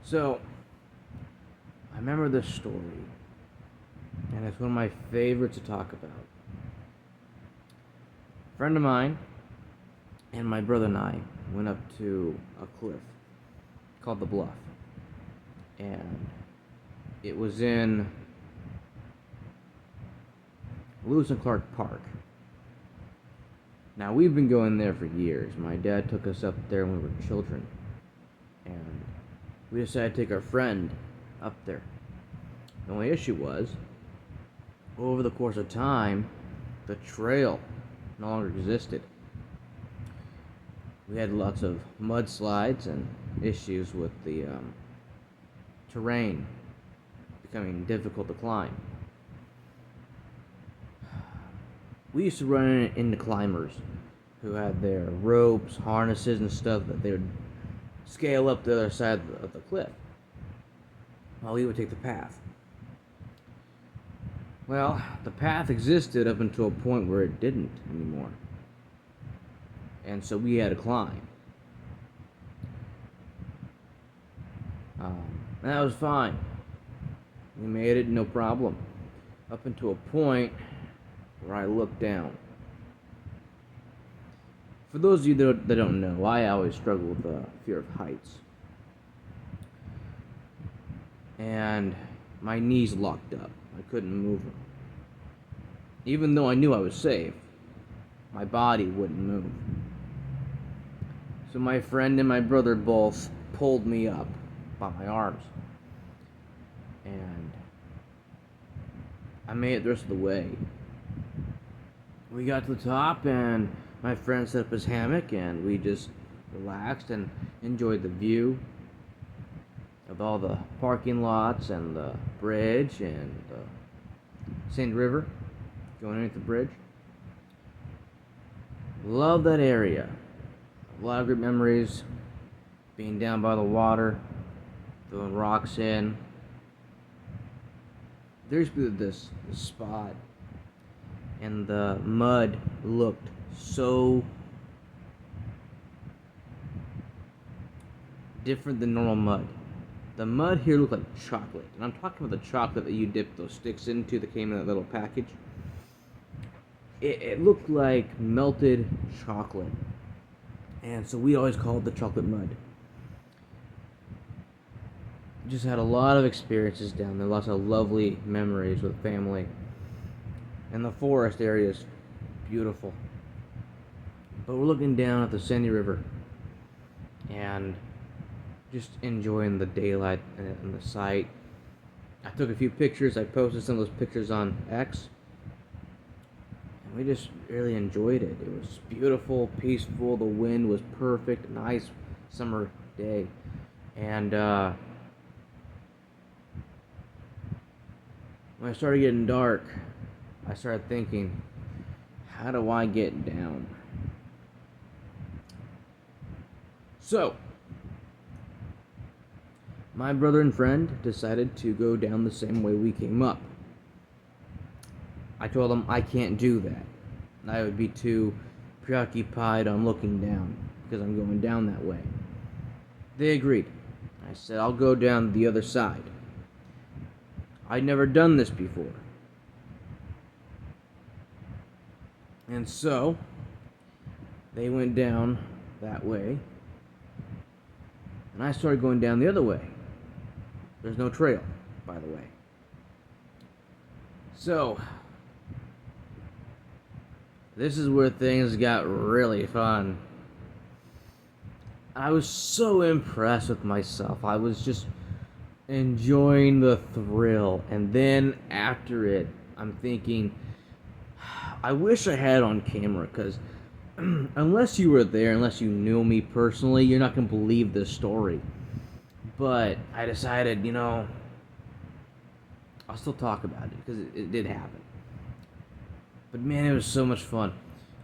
So, I remember this story, and it's one of my favorites to talk about. A friend of mine and my brother and I went up to a cliff called the Bluff, and it was in Lewis and Clark Park. Now, we've been going there for years. My dad took us up there when we were children, and we decided to take our friend up there. The only issue was, over the course of time, the trail no longer existed. We had lots of mudslides and issues with the terrain becoming difficult to climb. We used to run into climbers who had their ropes, harnesses, and stuff that they would scale up the other side of the cliff while we would take the path. Well, the path existed up until a point where it didn't anymore. And so we had to climb. And that was fine. We made it, no problem. Up until a point where I looked down. For those of you that don't know, I always struggle with the fear of heights. And my knees locked up. I couldn't move them. Even though I knew I was safe, my body wouldn't move. So my friend and my brother both pulled me up by my arms. And I made it the rest of the way. We got to the top, and my friend set up his hammock, and we just relaxed and enjoyed the view of all the parking lots and the bridge and the Sand River going underneath the bridge. Love that area. A lot of good memories being down by the water, throwing rocks in. There used to be this spot, and the mud looked so different than normal mud. The mud here looked like chocolate, and I'm talking about the chocolate that you dip those sticks into that came in that little package. It looked like melted chocolate, and so we always called it the chocolate mud. Just had a lot of experiences down there, lots of lovely memories with family, and the forest area is beautiful. But we're looking down at the Sandy River and just enjoying the daylight and the sight. I took a few pictures. I posted some of those pictures on X, and we just really enjoyed it. It was beautiful, peaceful. The wind was perfect, nice summer day, and when it started getting dark, I started thinking, how do I get down? So, my brother and friend decided to go down the same way we came up. I told them I can't do that. I would be too preoccupied on looking down because I'm going down that way. They agreed. I said, I'll go down the other side. I'd never done this before. And so, they went down that way, and I started going down the other way. There's no trail, by the way. So, this is where things got really fun. I was so impressed with myself. I was just enjoying the thrill, and then after it, I'm thinking, I wish I had it on camera, because unless you were there, unless you knew me personally, you're not going to believe this story. But I decided, I'll still talk about it, because it did happen. But man, it was so much fun.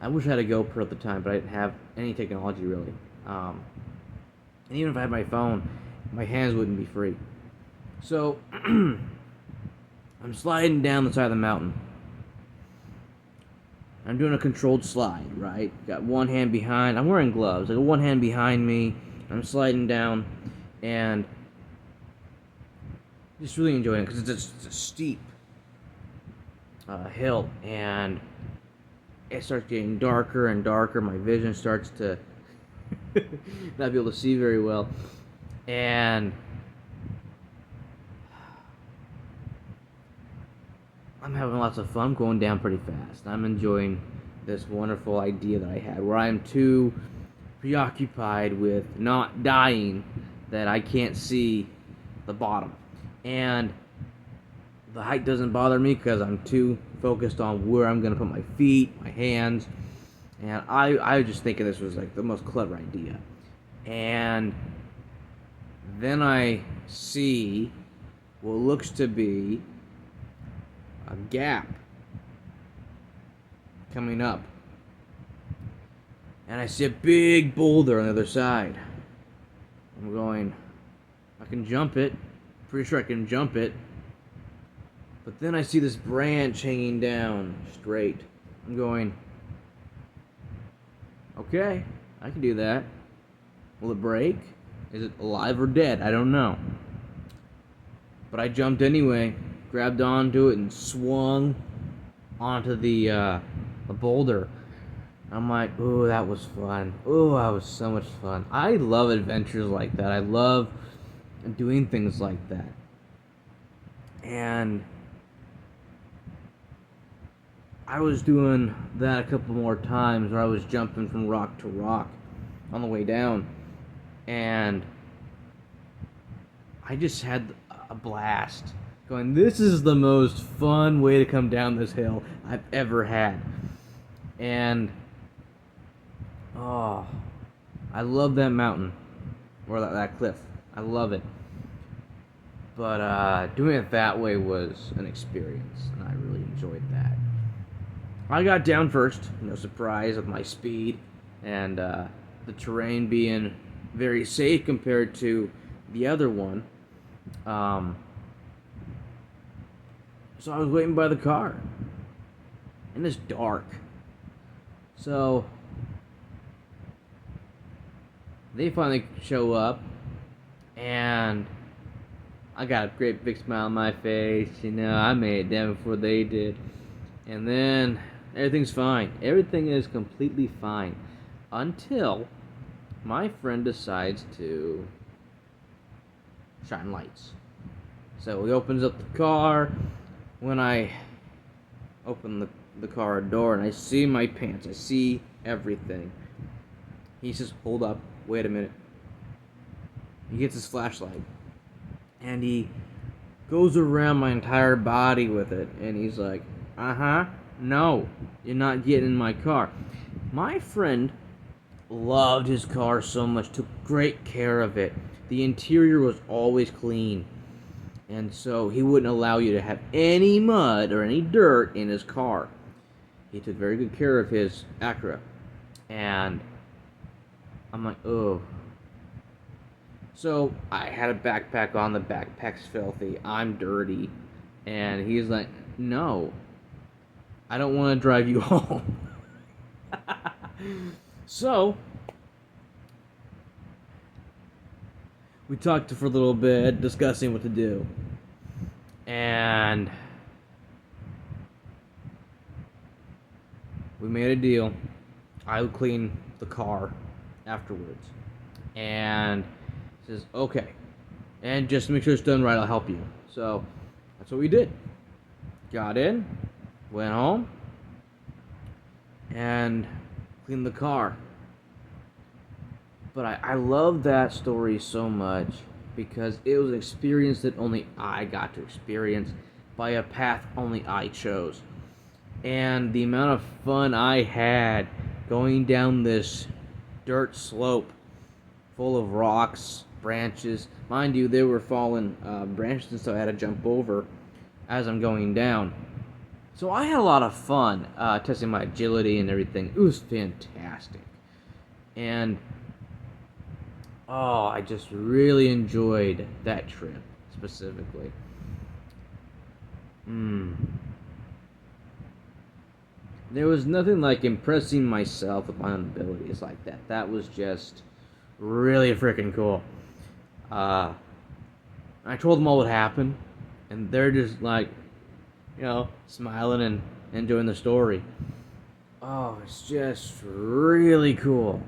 I wish I had a GoPro at the time, but I didn't have any technology, really. And even if I had my phone, my hands wouldn't be free. So, I'm sliding down the side of the mountain. I'm doing a controlled slide, right? Got one hand behind. I'm wearing gloves. I got one hand behind me. I'm sliding down, and just really enjoying it because it's a steep hill, and it starts getting darker and darker. My vision starts to not be able to see very well, and I'm having lots of fun going down pretty fast. I'm enjoying this wonderful idea that I had, where I'm too preoccupied with not dying that I can't see the bottom. And the height doesn't bother me because I'm too focused on where I'm going to put my feet, my hands. And I was just thinking this was like the most clever idea. And then I see what looks to be a gap coming up. And I see a big boulder on the other side. I'm going, I can jump it. Pretty sure I can jump it. But then I see this branch hanging down straight. I'm going, okay, I can do that. Will it break? Is it alive or dead? I don't know. But I jumped anyway, grabbed onto it, and swung onto the boulder. I'm like, ooh, that was fun. Ooh, that was so much fun. I love adventures like that. I love doing things like that. And I was doing that a couple more times where I was jumping from rock to rock on the way down. And I just had a blast going, this is the most fun way to come down this hill I've ever had. And oh, I love that mountain, or that cliff. I love it. But doing it that way was an experience, and I really enjoyed that. I got down first, no surprise, with my speed, and the terrain being very safe compared to the other one. So I was waiting by the car, and it's dark. So they finally show up, and I got a great big smile on my face. You know, I made it down before they did. And then everything's fine. Everything is completely fine until my friend decides to shine lights. So he opens up the car. When I open the car door and I see my pants, I see everything. He says, hold up, wait a minute. He gets his flashlight and he goes around my entire body with it, and he's like, no, you're not getting in my car. My friend loved his car so much, took great care of it. The interior was always clean, and so he wouldn't allow you to have any mud or any dirt in his car. He took very good care of his Acura. And I'm like, oh. So I had a backpack on. The backpack's filthy. I'm dirty. And he's like, no, I don't want to drive you home. So we talked for a little bit, discussing what to do. And we made a deal. I would clean the car afterwards. And he says, okay. And just to make sure it's done right, I'll help you. So that's what we did. Got in, went home, and cleaned the car. But I love that story so much because it was an experience that only I got to experience by a path only I chose. And the amount of fun I had going down this dirt slope full of rocks, branches. Mind you, there were fallen branches and stuff I had to jump over as I'm going down. So I had a lot of fun testing my agility and everything. It was fantastic. And oh, I just really enjoyed that trip specifically. There was nothing like impressing myself with my own abilities like that. That was just really freaking cool. I told them all what happened, and they're just like, smiling and enjoying the story. Oh, it's just really cool.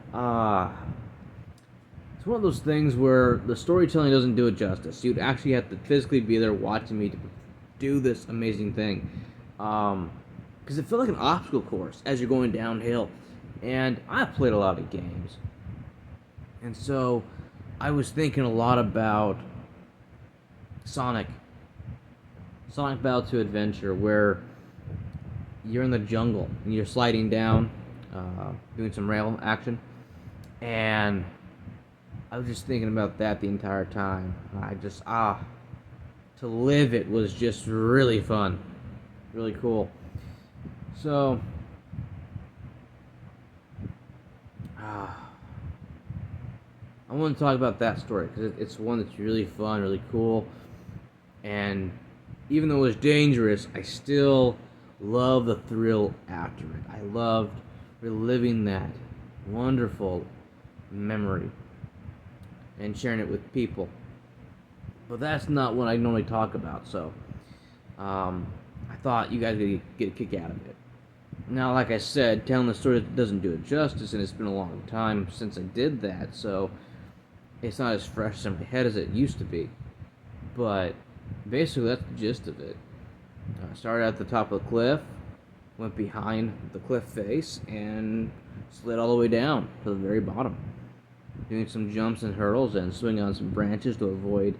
It's one of those things where the storytelling doesn't do it justice. You'd actually have to physically be there watching me to do this amazing thing. Because it felt like an obstacle course as you're going downhill. And I've played a lot of games. And so I was thinking a lot about Sonic. Sonic Battle to Adventure, where you're in the jungle and you're sliding down, doing some rail action. And I was just thinking about that the entire time. To live it was just really fun. Really cool. So, I want to talk about that story because it's one that's really fun, really cool, and even though it was dangerous, I still love the thrill after it. I loved reliving that wonderful memory and sharing it with people. But that's not what I normally talk about, so I thought you guys would get a kick out of it. Now, like I said, telling the story doesn't do it justice, and it's been a long time since I did that, so it's not as fresh in my head as it used to be. But basically, that's the gist of it. I started at the top of the cliff, went behind the cliff face, and slid all the way down to the very bottom, doing some jumps and hurdles and swinging on some branches to avoid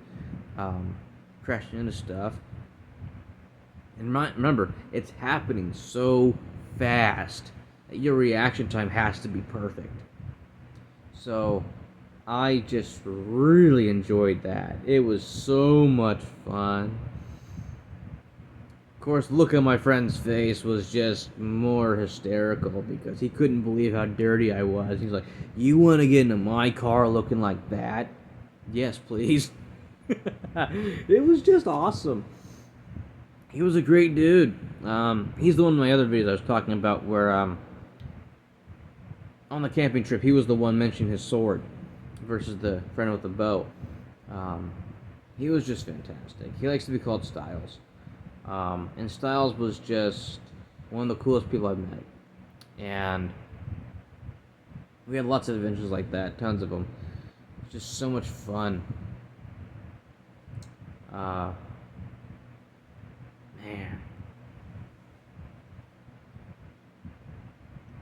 crashing into stuff. And remember, it's happening so fast that your reaction time has to be perfect. So I just really enjoyed that. It was so much fun. Of course, look at my friend's face was just more hysterical because he couldn't believe how dirty I was. He's like, "You want to get into my car looking like that?" Yes, please. It was just awesome. He was a great dude. He's the one in my other videos I was talking about where, on the camping trip, he was the one mentioning his sword versus the friend with the bow. He was just fantastic. He likes to be called Styles. And Styles was just one of the coolest people I've met. And we had lots of adventures like that, tons of them. Just so much fun. Man.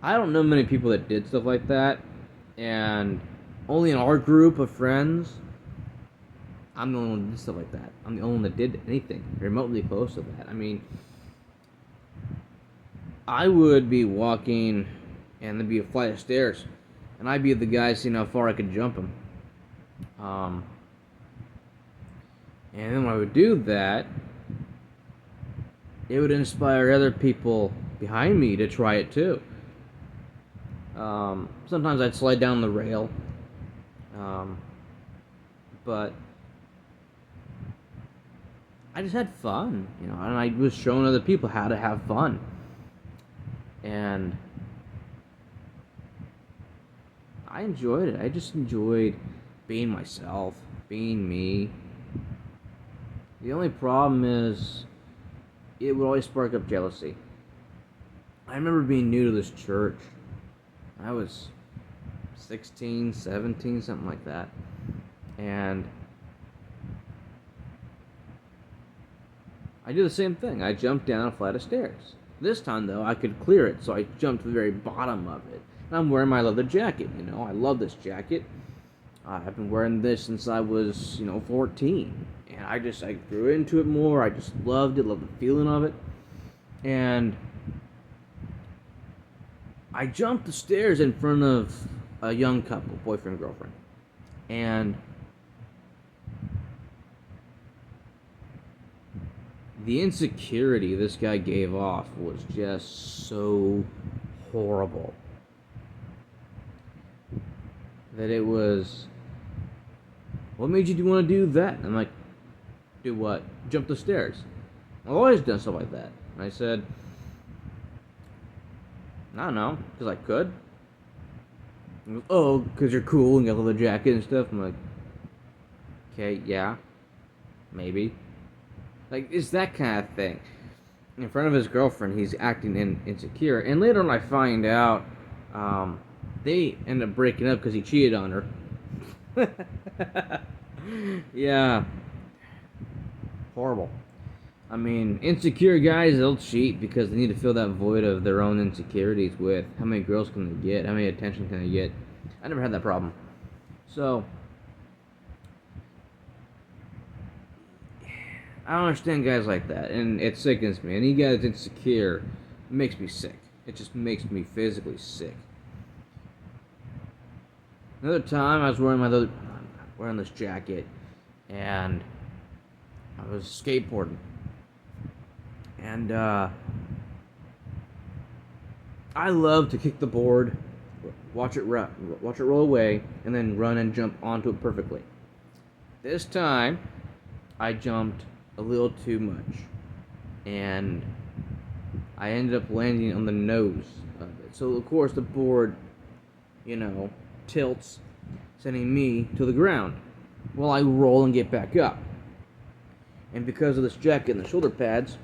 I don't know many people that did stuff like that, and only in our group of friends, I'm the only one that did stuff like that. I'm the only one that did anything remotely close to that. I mean, I would be walking, and there'd be a flight of stairs, and I'd be the guy seeing how far I could jump them. And then when I would do that, it would inspire other people behind me to try it too. Sometimes I'd slide down the rail, but I just had fun, and I was showing other people how to have fun. And I enjoyed it. I just enjoyed being myself, being me. The only problem is it would always spark up jealousy. I remember being new to this church. I was 16, 17, something like that. And I did the same thing. I jumped down a flight of stairs. This time, though, I could clear it, so I jumped to the very bottom of it. And I'm wearing my leather jacket, I love this jacket. I've been wearing this since I was, 14. And I grew into it more. I just loved it, loved the feeling of it. And I jumped the stairs in front of a young couple, boyfriend, girlfriend. And the insecurity this guy gave off was just so horrible that it was, "What made you want to do that?" I'm like, "Do what?" "Jump the stairs." I've always done stuff like that. And I said, "I don't know, because I could." He goes, "Oh, because you're cool and you got the jacket and stuff." I'm like, "Okay, yeah, maybe." Like, it's that kind of thing. In front of his girlfriend, he's acting insecure. And later on, I find out they end up breaking up because he cheated on her. Yeah, horrible. I mean, insecure guys, they'll cheat because they need to fill that void of their own insecurities with how many girls can they get, how many attention can they get. I never had that problem. So, I don't understand guys like that, and it sickens me. Any guy that's insecure makes me sick. It just makes me physically sick. Another time, I was wearing this jacket, and I was skateboarding, and I love to kick the board, watch it roll away, and then run and jump onto it perfectly. This time, I jumped a little too much, and I ended up landing on the nose of it. So of course the board, tilts, sending me to the ground while I roll and get back up. And because of this jacket and the shoulder pads,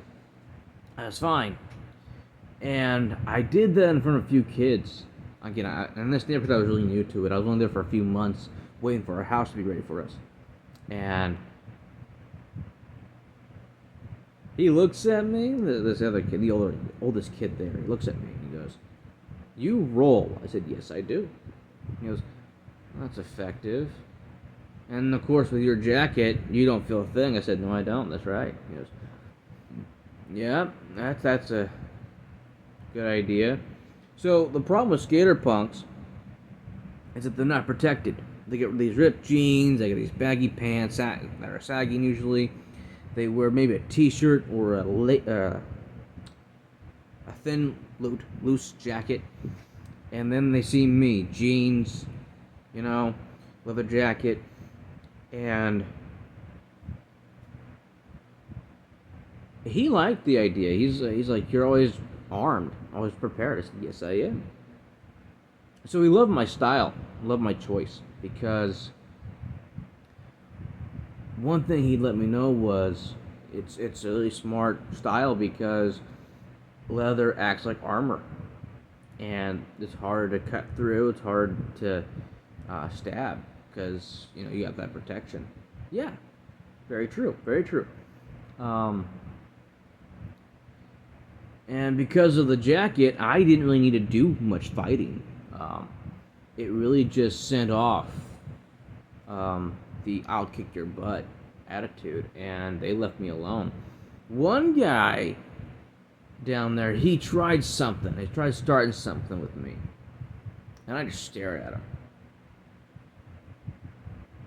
I was fine. And I did that in front of a few kids. Again, in this neighborhood, I was really new to it. I was only there for a few months, waiting for our house to be ready for us. And he looks at me, this other kid, the oldest kid there, he looks at me and he goes, "You roll." I said, "Yes, I do." He goes, "That's effective. And of course, with your jacket, you don't feel a thing." I said, "No, I don't. That's right." He goes, "Yeah, that's a good idea." So the problem with skater punks is that they're not protected. They get these ripped jeans, they get these baggy pants that are sagging usually. They wear maybe a t-shirt or a thin, loose jacket. And then they see me, jeans, leather jacket, and he liked the idea. He's like, "You're always armed, always prepared." I said, "Yes, I am." So he loved my style, loved my choice, because one thing he let me know was it's a really smart style because leather acts like armor, and it's harder to cut through. It's hard to stab because you got that protection. Yeah, very true, very true. And because of the jacket, I didn't really need to do much fighting. It really just sent off the "I'll kick your butt" attitude, and they left me alone. One guy down there, he tried something. He tried starting something with me, and I just stared at him.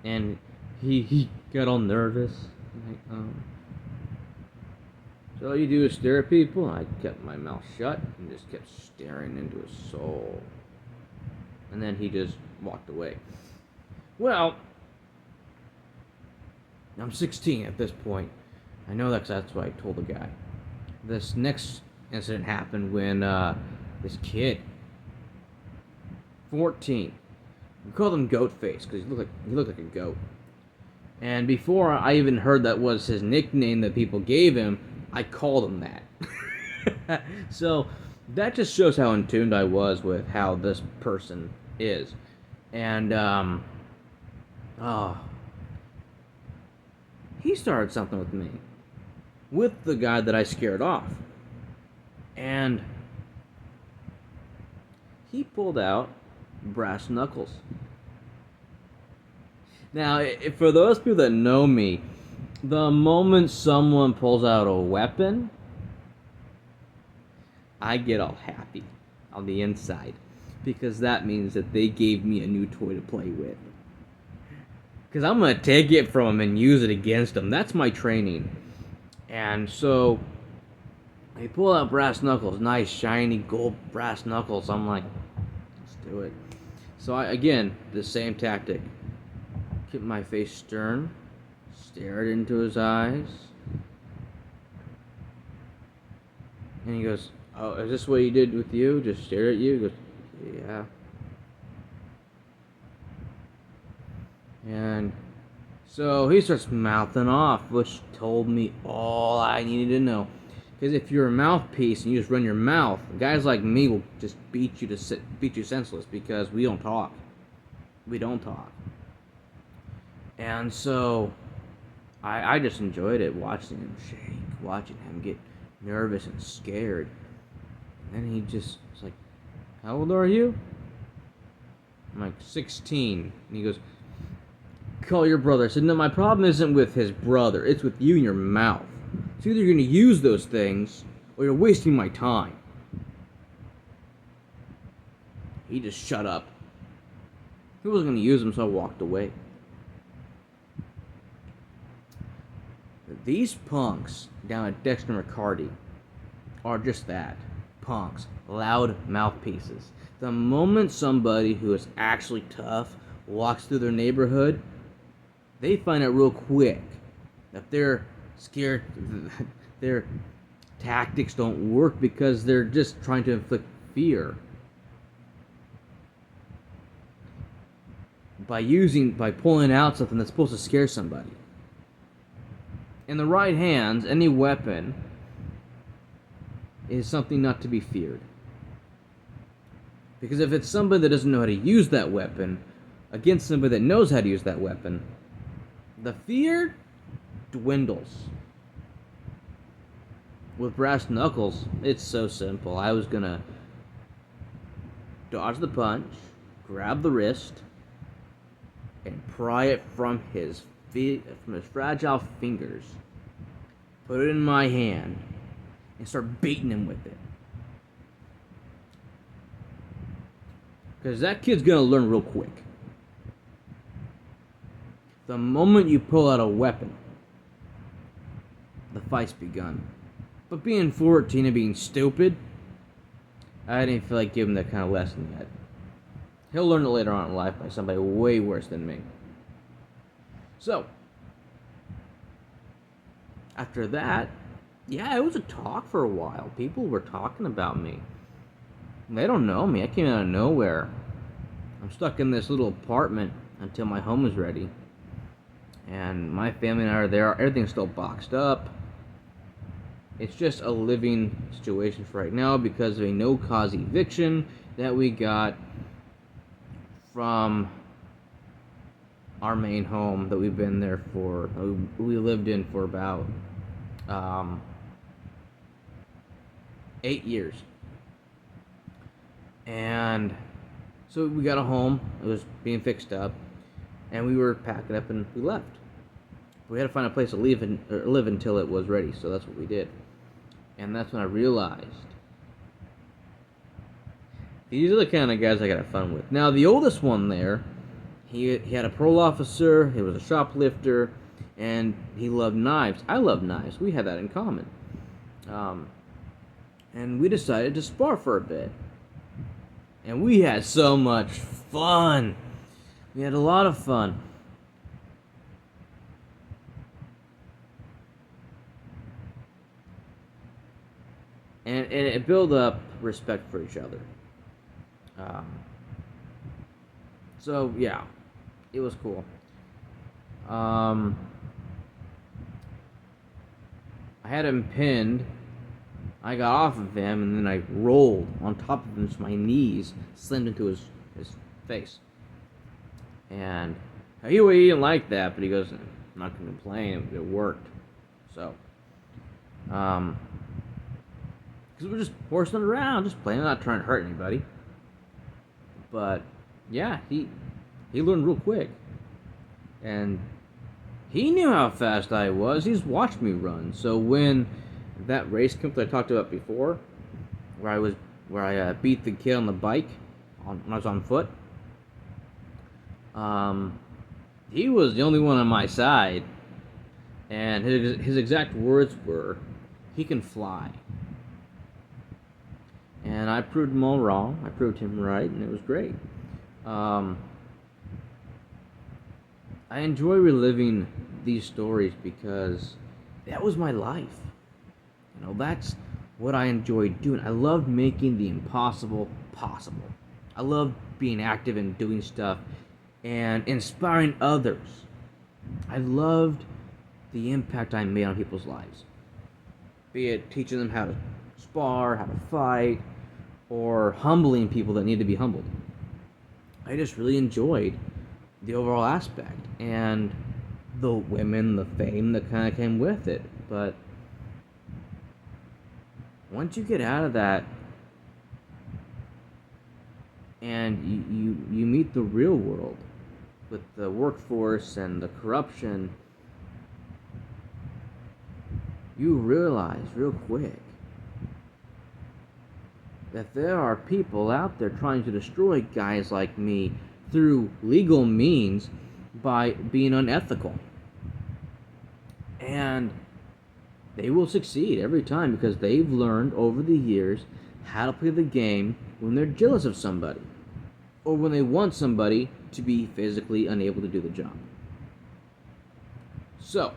And he got all nervous. Like, "So all you do is stare at people?" I kept my mouth shut and just kept staring into his soul. And then he just walked away. Well, I'm 16 at this point. I know that's what I told the guy. This next incident happened when this kid, 14, we called him Goat Face because he looked like a goat. And before I even heard that was his nickname that people gave him, I called him that. So that just shows how in tune I was with how this person is. And he started something with me, with the guy that I scared off. And he pulled out brass knuckles. Now, for those people that know me, the moment someone pulls out a weapon, I get all happy on the inside, because that means that they gave me a new toy to play with. Because I'm going to take it from them and use it against them. That's my training. And so, they pull out brass knuckles, nice shiny gold brass knuckles. I'm like, let's do it. So again, the same tactic. Keep my face stern, stared into his eyes, and he goes, "Oh, is this what he did with you? Just stare at you?" He goes, "Yeah." And So he starts mouthing off, which told me all I needed to know. Because if you're a mouthpiece and you just run your mouth, guys like me will just beat you senseless because we don't talk. We don't talk. And so I just enjoyed it, watching him shake, watching him get nervous and scared. And then he just was like, "How old are you?" I'm like, 16. And he goes, "Call your brother." I said, "No, my problem isn't with his brother. It's with you and your mouth. It's either you're going to use those things or you're wasting my time." He just shut up. He wasn't going to use them, so I walked away. These punks down at Dexter McCarty are just that. Punks. Loud mouthpieces. The moment somebody who is actually tough walks through their neighborhood, they find out real quick that they're scared, their tactics don't work because they're just trying to inflict fear. By pulling out something that's supposed to scare somebody. In the right hands, any weapon is something not to be feared. Because if it's somebody that doesn't know how to use that weapon against somebody that knows how to use that weapon, the fear dwindles. With brass knuckles, it's so simple. I was gonna dodge the punch, grab the wrist, and pry it from his fragile fingers, put it in my hand, and start beating him with it. Because that kid's gonna learn real quick. The moment you pull out a weapon, the fight's begun. But being 14 and being stupid, I didn't feel like giving him that kind of lesson yet. He'll learn it later on in life by somebody way worse than me. So, after that, yeah, it was a talk for a while. People were talking about me. They don't know me. I came out of nowhere. I'm stuck in this little apartment until my home is ready. And my family and I are there. Everything's still boxed up. It's just a living situation for right now because of a no-cause eviction that we got from our main home that we've been there for. We lived in for about 8 years. And so we got a home. It was being fixed up, and we were packing up and we left. We had to find a place to live until it was ready, so that's what we did. And that's when I realized these are the kind of guys I got to have fun with. Now, the oldest one there, he had a parole officer, he was a shoplifter, and he loved knives. I love knives. We had that in common. And we decided to spar for a bit. And we had so much fun. We had a lot of fun. And it built up respect for each other. So, yeah. It was cool. I had him pinned. I got off of him, and then I rolled on top of him so my knees slammed into his face. And he didn't like that, but he goes, "I'm not going to complain. It worked." So, because we're just horsing it around, just playing, not trying to hurt anybody. But, yeah, he learned real quick. And he knew how fast I was. He's watched me run. So when that race camp that I talked about before, where I beat the kid on the bike when I was on foot, he was the only one on my side, and his exact words were, "He can fly." And I proved them all wrong. I proved him right, and it was great. I enjoy reliving these stories because that was my life. You know, that's what I enjoyed doing. I loved making the impossible possible. I loved being active and doing stuff and inspiring others. I loved the impact I made on people's lives. Be it teaching them how to spar, how to fight, or humbling people that need to be humbled. I just really enjoyed the overall aspect and the women, the fame that kind of came with it. But once you get out of that and you meet the real world with the workforce and the corruption, you realize real quick that there are people out there trying to destroy guys like me through legal means by being unethical. And they will succeed every time because they've learned over the years how to play the game when they're jealous of somebody or when they want somebody to be physically unable to do the job. So,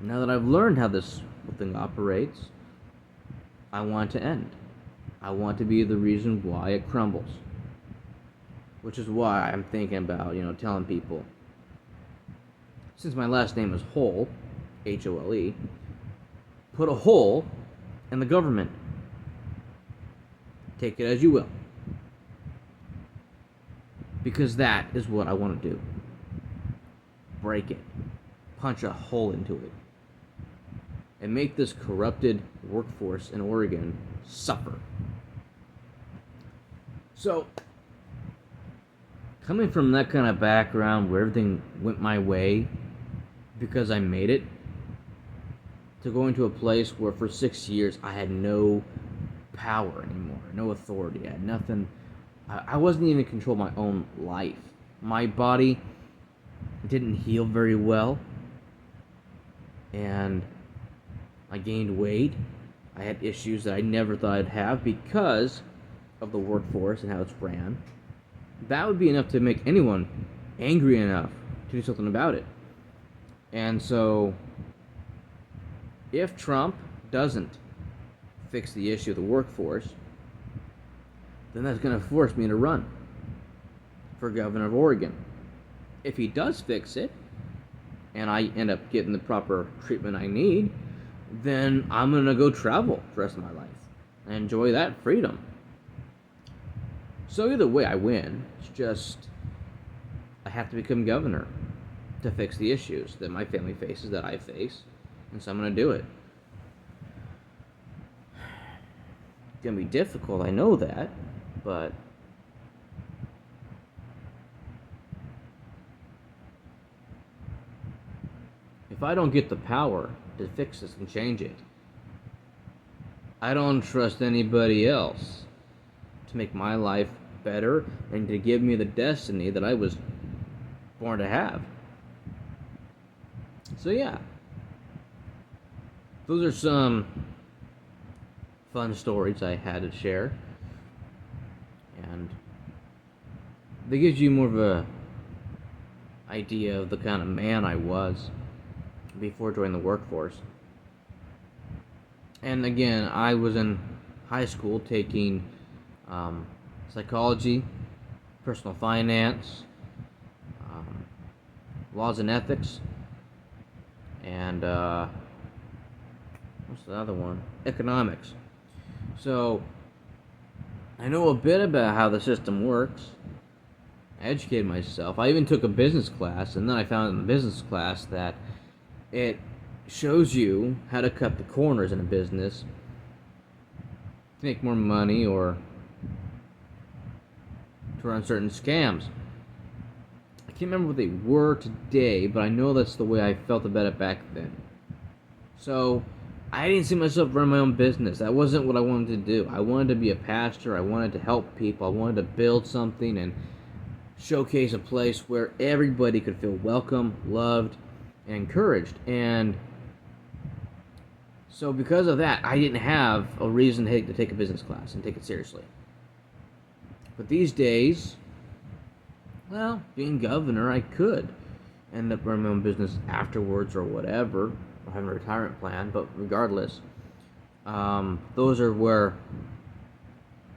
now that I've learned how this whole thing operates, I want to end. I want to be the reason why it crumbles. Which is why I'm thinking about, telling people, since my last name is Hole, Hole, put a hole in the government. Take it as you will. Because that is what I want to do. Break it. Punch a hole into it. And make this corrupted workforce in Oregon suffer. So, coming from that kind of background where everything went my way because I made it, to going to a place where for 6 years I had no power anymore, no authority, I had nothing. I wasn't even in control of my own life. My body didn't heal very well, and I gained weight. I had issues that I never thought I'd have because of the workforce and how it's ran. That would be enough to make anyone angry enough to do something about it. And so, if Trump doesn't fix the issue of the workforce, then that's going to force me to run for governor of Oregon. If he does fix it, and I end up getting the proper treatment I need, then I'm going to go travel the rest of my life and enjoy that freedom. So either way, I win. It's just I have to become governor to fix the issues that my family faces, that I face, and so I'm going to do it. It's going to be difficult, I know that, but if I don't get the power to fix this and change it, I don't trust anybody else to make my life better and to give me the destiny that I was born to have. So yeah, those are some fun stories I had to share, and they gives you more of a idea of the kind of man I was before joining the workforce. And again, I was in high school taking psychology, personal finance, laws and ethics, and what's the other one? Economics. So I know a bit about how the system works. I educated myself. I even took a business class, and then I found in the business class that it shows you how to cut the corners in a business to make more money or to run certain scams. I can't remember what they were today, but I know that's the way I felt about it back then. So I didn't see myself running my own business. That wasn't what I wanted to do. I wanted to be a pastor. I wanted to help people. I wanted to build something and showcase a place where everybody could feel welcome, loved, and encouraged. And so because of that, I didn't have a reason to take a business class and take it seriously. But these days, well, being governor, I could end up running my own business afterwards or whatever, or having a retirement plan, but regardless, those are where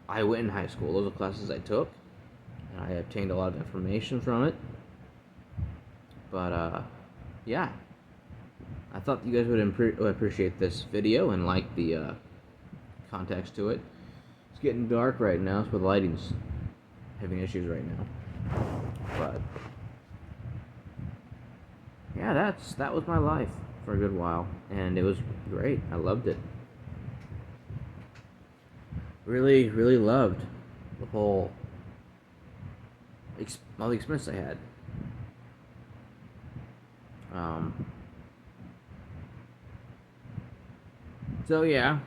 I went in high school. Those are classes I took, and I obtained a lot of information from it. But yeah, I thought you guys would appreciate this video and like the context to it. It's getting dark right now, so the lighting's having issues right now. But yeah, that was my life for a good while, and it was great. I loved it. Really, really loved the whole all the experience I had. So yeah,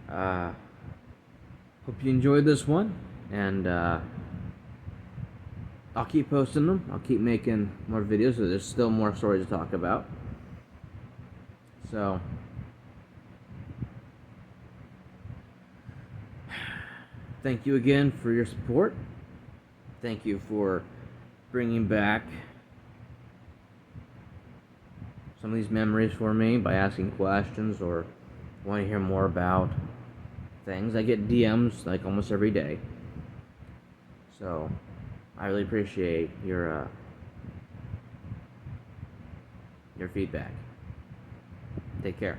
hope you enjoyed this one, and I'll keep posting them. I'll keep making more videos, so there's still more stories to talk about. So, thank you again for your support. Thank you for bringing back some of these memories for me by asking questions or wanting to hear more about things. I get DMs like almost every day. So, I really appreciate your feedback. Take care.